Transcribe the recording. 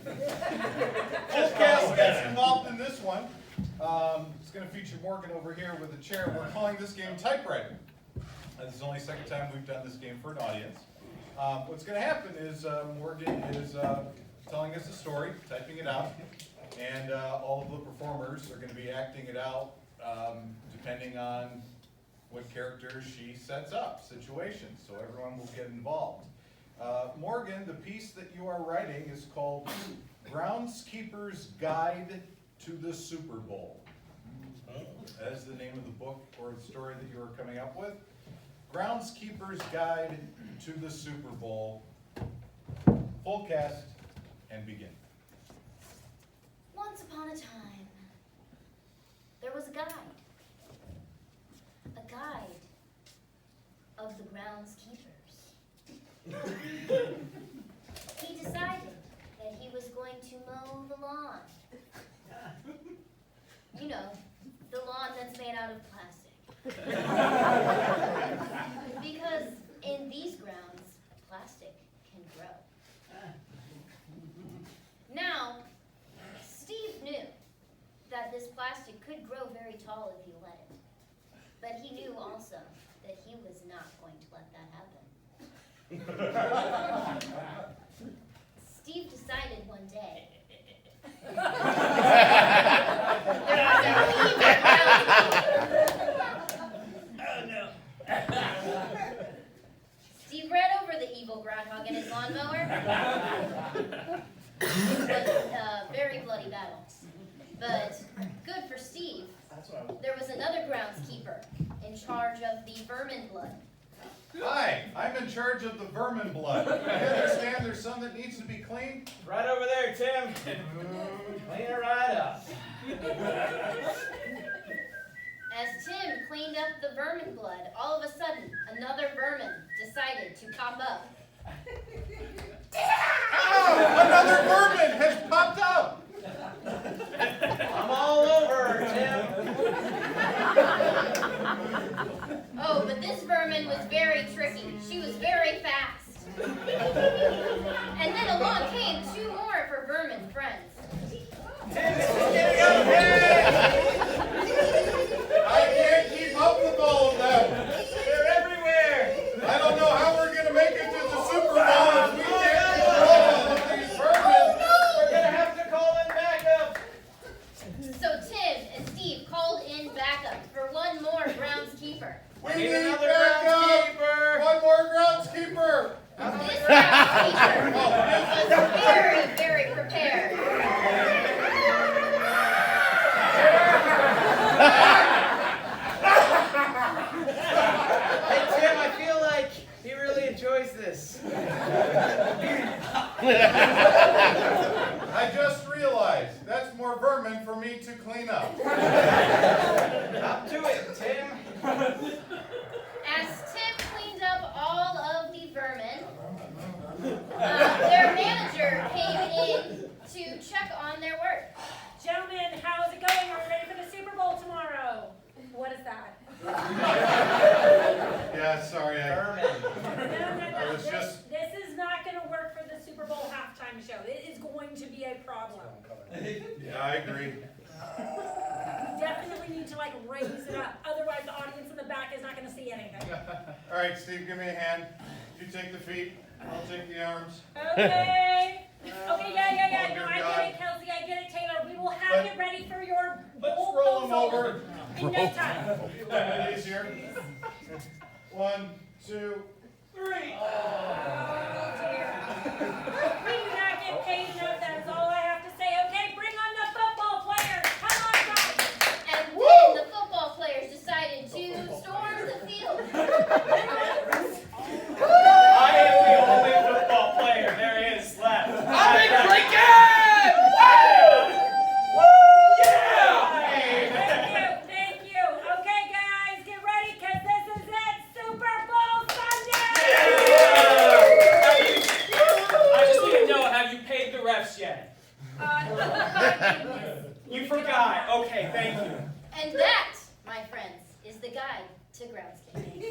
Full cast gets involved in this one. It's going to feature Morgan over here with a chair. We're calling this game Typewriter. This is the only second time we've done this game for an audience. What's going to happen is Morgan is telling us a story, typing it out, and all of the performers are going to be acting it out depending on what characters she sets up, situations, so everyone will get involved. Morgan, the piece that you are writing is called Groundskeeper's Guide to the Super Bowl. That is the name of the book or the story that you are coming up with. Groundskeeper's Guide to the Super Bowl. Full cast and begin. Once upon a time, there was a guide of the groundskeepers. He decided that he was going to mow the lawn. You know, the lawn that's made out of plastic. Because in these grounds, plastic can grow. Now, Steve knew that this plastic could grow very tall if you let it. But he knew also that he was not going to let that happen. Steve decided one day Steve ran over the evil groundhog in his lawnmower. It was a very bloody battle. But good for Steve, there was another groundskeeper in charge of the vermin blood. Hi, I'm in charge of the vermin blood. I understand there's some that needs to be cleaned. Right over there, Tim. Clean it right up. As Tim cleaned up the vermin blood, all of a sudden, another vermin decided to pop up. Oh, another vermin has popped up. I'm all over her, Tim. Oh, but this vermin was very tricky. She was very fast. And then along came two more of her vermin friends. I can't keep up with all of them. They're everywhere. I don't know how we're going to make it to the Super Bowl if we can't control all of these vermin. We're going to have to call in backup. So Tim and Steve called in backup for one more groundskeeper. We Need need another backup. groundskeeper. One more groundskeeper. This groundskeeper was very, very prepared. Hey, Tim, I feel like he really enjoys this. I just realized that's more vermin for me to clean up. Up to it, Tim. As Tim cleaned up all of the vermin, their manager came in to check on their work. Gentlemen, how's it going? Are we ready for the Super Bowl tomorrow? What is that? Yeah, sorry. No. was just- This is not going to work for the Super Bowl halftime show. It is going to be a problem. Yeah, I agree. Definitely need to raise it up. Otherwise, the audience in the back is not going to see anything. All right, Steve, give me a hand. You take the feet. I'll take the arms. Okay. Okay, yeah. No, Oh, I dear get it, Kelsey. I get it, Taylor. We will have it ready for your Let's bowl roll them proposal over. in no time. A little bit easier. 1, 2, 3. Oh, dear. We do not get paid enough. That's all I have to say. Okay, bring on the football players. Come on, guys. And then the football players decided to storm the field. I am the only football player there is left. I'm in cricket! Woo! Yeah! Thank you. Okay, guys, get ready, because this is it. Super Bowl Sunday! I just need to know, have you paid the refs yet? My goodness. You forgot. Okay, thank you. And that, my friends, is the guide to groundskeeping.